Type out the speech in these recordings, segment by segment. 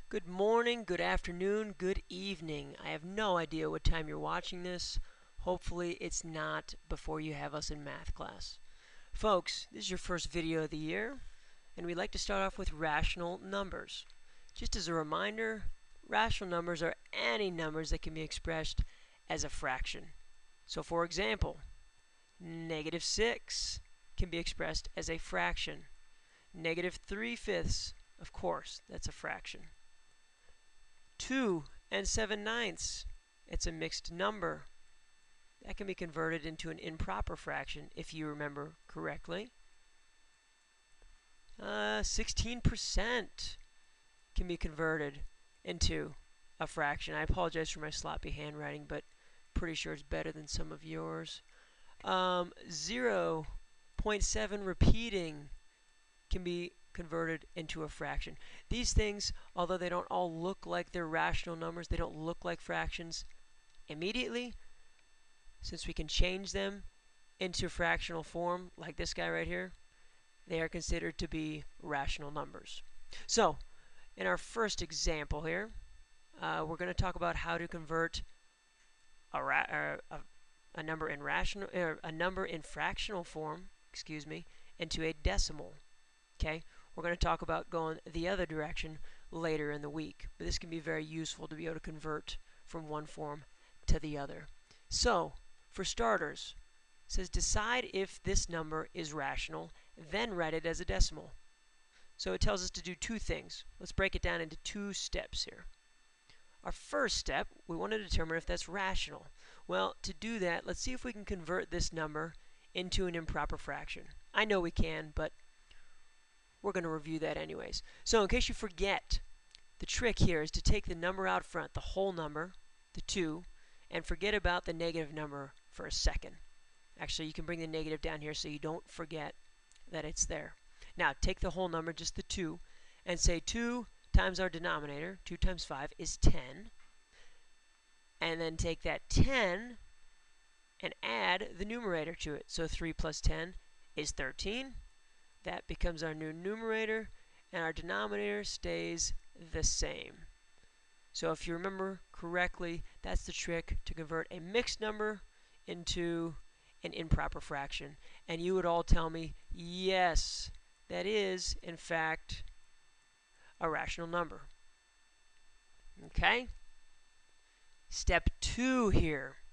Good morning, good afternoon, good evening. I have no idea what time you're watching this. Hopefully it's not before you have us in math class. Folks, this is your first video of the year, and we'd like to start off with rational numbers. Just as a reminder, rational numbers are any numbers that can be expressed as a fraction. So for example, -6 can be expressed as a fraction. -3/5, of course, that's a fraction. 2 and 7/9, it's a mixed number. That can be converted into an improper fraction if you remember correctly. 16% can be converted into a fraction. I apologize for my sloppy handwriting, but pretty sure it's better than some of yours. 0.7 repeating can be converted into a fraction. These things, although they don't all look like they're rational numbers, they don't look like fractions immediately, since we can change them into fractional form, like this guy right here, they are considered to be rational numbers. So, in our first example here, we're going to talk about how to convert a number in fractional form, into a decimal. Okay, we're going to talk about going the other direction later in the week, but this can be very useful to be able to convert from one form to the other. So, for starters, it says decide if this number is rational, then write it as a decimal. So it tells us to do two things. Let's break it down into two steps here. Our first step, we want to determine if that's rational. Well, to do that, let's see if we can convert this number into an improper fraction. I know we can, but we're going to review that anyways. So in case you forget, the trick here is to take the number out front, the whole number, the 2, and forget about the negative number for a second. Actually, you can bring the negative down here so you don't forget that it's there. Now, take the whole number, just the 2, and say 2 times our denominator, 2 times 5, is 10. And then take that 10 and add the numerator to it. So 3 plus 10 is 13. That becomes our new numerator, and our denominator stays the same. So if you remember correctly, that's the trick to convert a mixed number into an improper fraction. And you would all tell me, yes, that is, in fact, a rational number. Okay? Step 2 here.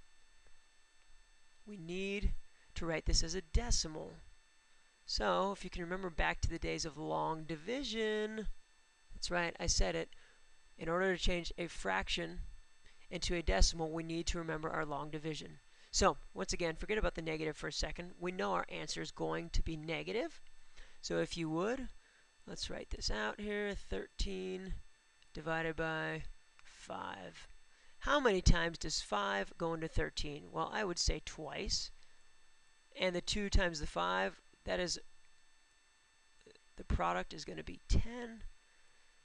We need to write this as a decimal. So, if you can remember back to the days of long division, that's right, I said it. In order to change a fraction into a decimal, we need to remember our long division. So, once again, forget about the negative for a second. We know our answer is going to be negative. So, if you would, let's write this out here. 13 divided by 5. How many times does 5 go into 13? Well, I would say twice. And the 2 times the 5, that is, the product is going to be 10.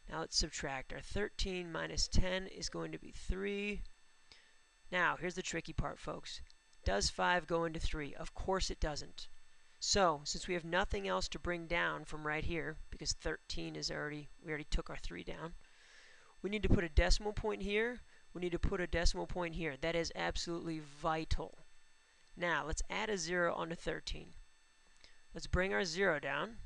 Now let's subtract. Our 13 minus 10 is going to be 3. Now, here's the tricky part, folks. Does 5 go into 3? Of course it doesn't. So, since we have nothing else to bring down from right here, because 13 is we already took our 3 down, we need to put a decimal point here. We need to put a decimal point here. That is absolutely vital. Now, let's add a 0 onto 13. Let's bring our 0 down.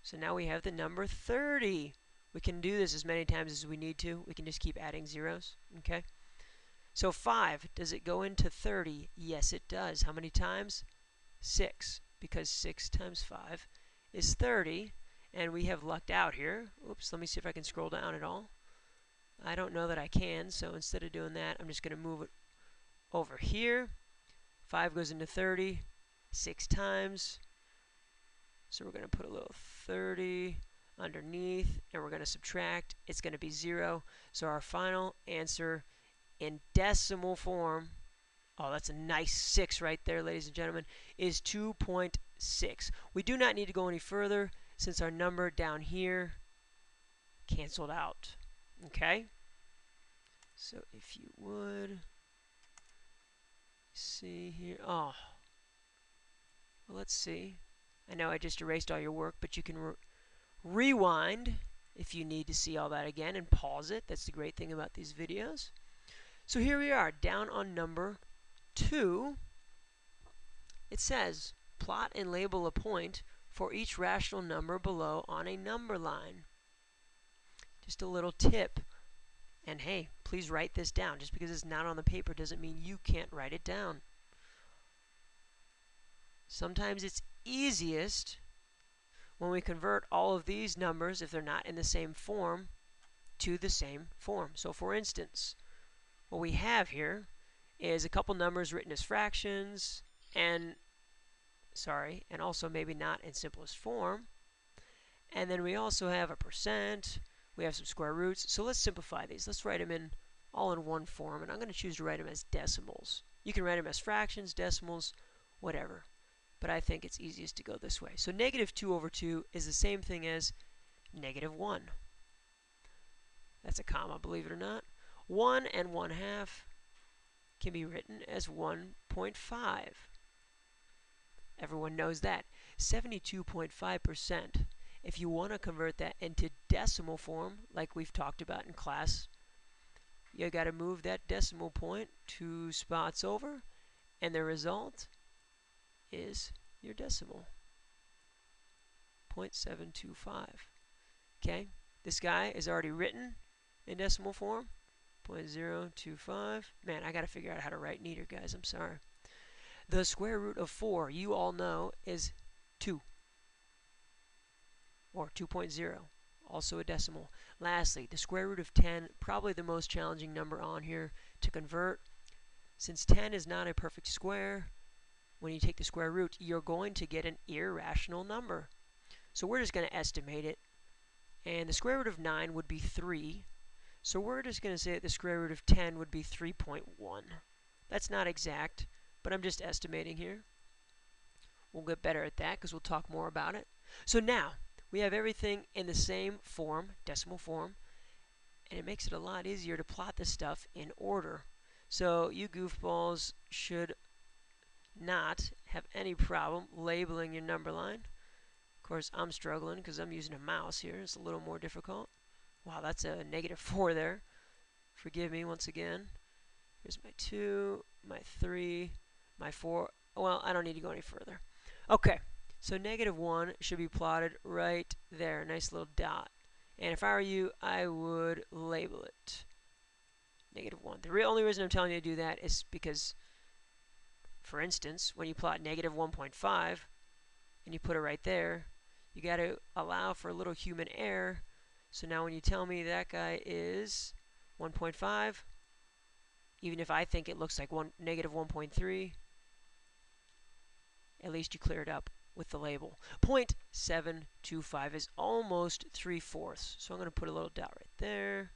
So now we have the number 30. We can do this as many times as we need to. We can just keep adding zeros. Okay? So 5, does it go into 30? Yes, it does. How many times? 6, because 6 times 5 is 30. And we have lucked out here. Oops, let me see if I can scroll down at all. I don't know that I can, so instead of doing that, I'm just going to move it over here. 5 goes into 30 6 times. So we're going to put a little 30 underneath, and we're going to subtract. It's going to be 0. So our final answer in decimal form, oh, that's a nice 6 right there, ladies and gentlemen, is 2.6. We do not need to go any further since our number down here canceled out. Okay? So if you would see here, oh, well, let's see. I know I just erased all your work, but you can rewind if you need to see all that again and pause it. That's the great thing about these videos. So here we are, down on number 2. It says, plot and label a point for each rational number below on a number line. Just a little tip. And hey, please write this down. Just because it's not on the paper doesn't mean you can't write it down. Sometimes it's easiest when we convert all of these numbers, if they're not in the same form, to the same form. So for instance, what we have here is a couple numbers written as fractions and also maybe not in simplest form. And then we also have a percent. We have some square roots. So let's simplify these. Let's write them in all in one form. And I'm going to choose to write them as decimals. You can write them as fractions, decimals, whatever. But I think it's easiest to go this way. So negative 2 over 2 is the same thing as negative 1. That's a comma, believe it or not. 1 and 1/2 can be written as 1.5. Everyone knows that. 72.5%. If you want to convert that into decimal form, like we've talked about in class, you got to move that decimal point 2 spots over, and the result is your decimal. 0.725. Okay, this guy is already written in decimal form. 0.025. Man, I got to figure out how to write neater, guys. I'm sorry. The square root of 4, you all know, is 2. Or 2.0. Also a decimal. Lastly, the square root of 10, probably the most challenging number on here to convert. Since 10 is not a perfect square, when you take the square root, you're going to get an irrational number. So we're just going to estimate it. And the square root of 9 would be 3. So we're just going to say that the square root of 10 would be 3.1. That's not exact, but I'm just estimating here. We'll get better at that because we'll talk more about it. So now, we have everything in the same form, decimal form, and it makes it a lot easier to plot this stuff in order. So you goofballs should not have any problem labeling your number line. Of course, I'm struggling because I'm using a mouse here. It's a little more difficult. Wow, that's a negative 4 there. Forgive me once again. Here's my 2, my 3, my 4. Well, I don't need to go any further. Okay, so negative 1 should be plotted right there. Nice little dot. And if I were you, I would label it negative 1. The only reason I'm telling you to do that is because, for instance, when you plot negative 1.5 and you put it right there, you got to allow for a little human error. So now when you tell me that guy is 1.5, even if I think it looks like negative 1.3, at least you clear it up with the label. 0.725 is almost 3/4. So I'm going to put a little dot right there.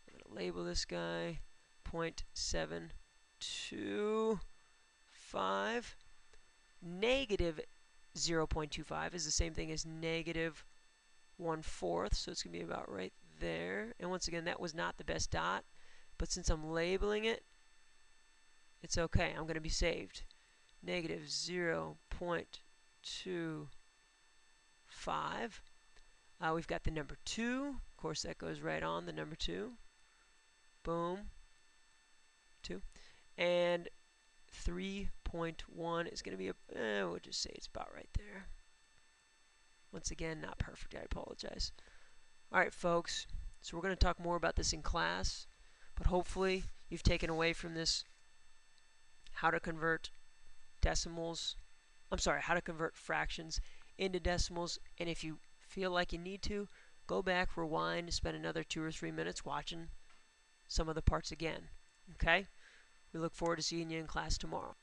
I'm going to label this guy 0.725. Negative 0.25 is the same thing as negative 1/4, so it's going to be about right there. And once again, that was not the best dot, but since I'm labeling it, it's okay. I'm going to be saved. Negative 0.25. We've got the number 2. Of course, that goes right on the number 2. Boom. 2. And 3.1 is going to be, we'll just say it's about right there. Once again, not perfect. I apologize. All right, folks. So we're going to talk more about this in class, but hopefully you've taken away from this how to convert how to convert fractions into decimals. And if you feel like you need to, go back, rewind, spend another 2 or 3 minutes watching some of the parts again. Okay? We look forward to seeing you in class tomorrow.